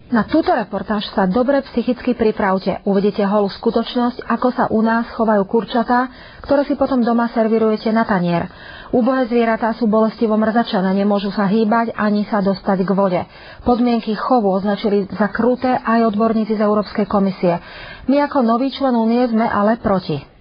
Na túto reportáž sa dobre psychicky pripravte. Uvidíte holú skutočnosť, ako sa u nás chovajú kurčatá, ktoré si potom doma servirujete na tanier. Úbohé zvieratá sú bolestivo mrzačené, nemôžu sa hýbať ani sa dostať k vode. Podmienky chovu označili za kruté aj odborníci z Európskej komisie. My ako nový člen Únie sme ale proti.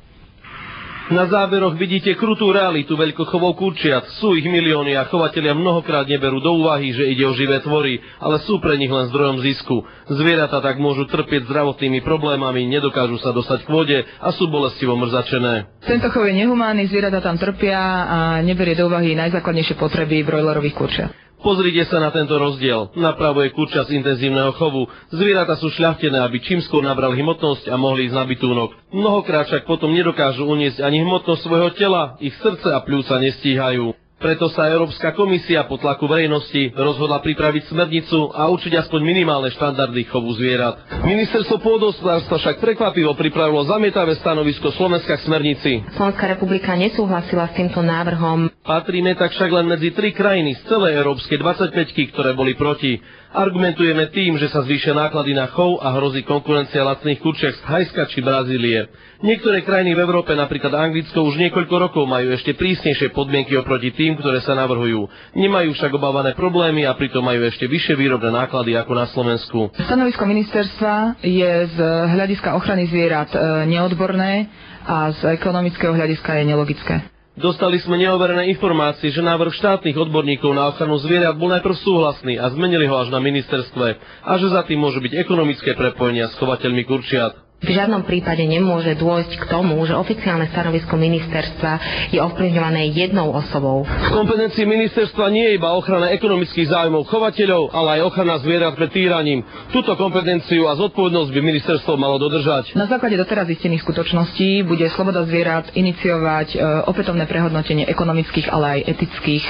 Na záberoch vidíte krutú realitu veľkochovov kurčiat. Sú ich milióny a chovatelia mnohokrát neberú do úvahy, že ide o živé tvory, ale sú pre nich len zdrojom zisku. Zvieratá tak môžu trpieť zdravotnými problémami, nedokážu sa dostať k vode a sú bolestivo mrzačené. Tento chov je nehumánny, zvieratá tam trpia a neberie do úvahy najzákladnejšie potreby brojlerových kurčiat. Pozrite sa na tento rozdiel. Napravo je kurča z intenzívneho chovu. Zvieratá sú šľachtené, aby čím skôr nabrali hmotnosť a mohli ísť na bitúnok. Mnohokrát však potom nedokážu uniesť ani hmotnosť svojho tela, ich srdce a pľúca nestíhajú. Preto sa Európska komisia po tlaku verejnosti rozhodla pripraviť smernicu a určiť aspoň minimálne štandardy chovu zvierat. Ministerstvo pôdohospodárstva však prekvapivo pripravilo zamietavé stanovisko Slovenska k smernici. Slovenská republika nesúhlasila s týmto návrhom. Patríme tak však len medzi 3 krajiny z celej európskej 25-ky, ktoré boli proti. Argumentujeme tým, že sa zvýšia náklady na chov a hrozí konkurencia lacných kurčiak z Thajska či Brazílie. Niektoré krajiny v Európe, napríklad Anglicko, už niekoľko rokov majú ešte prísnejšie podmienky oproti tým, ktoré sa navrhujú. Nemajú však obávané problémy a pritom majú ešte vyššie výrobné náklady ako na Slovensku. Stanovisko ministerstva je z hľadiska ochrany zvierat neodborné a z ekonomického hľadiska je nelogické. Dostali sme neoverené informácie, že návrh štátnych odborníkov na ochranu zvierat bol najprv súhlasný a zmenili ho až na ministerstve a že za tým môžu byť ekonomické prepojenia s chovateľmi kurčiat. V žiadnom prípade nemôže dôjsť k tomu, že oficiálne stanovisko ministerstva je ovplyvňované jednou osobou. V kompetencii ministerstva nie je iba ochrana ekonomických záujmov chovateľov, ale aj ochrana zvierat pred týraním. Túto kompetenciu a zodpovednosť by ministerstvo malo dodržať. Na základe doteraz zistených skutočností bude Sloboda zvierat iniciovať opätovné prehodnotenie ekonomických, ale aj etických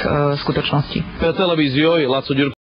skutočností. Pre televíziu Laco Ďurko.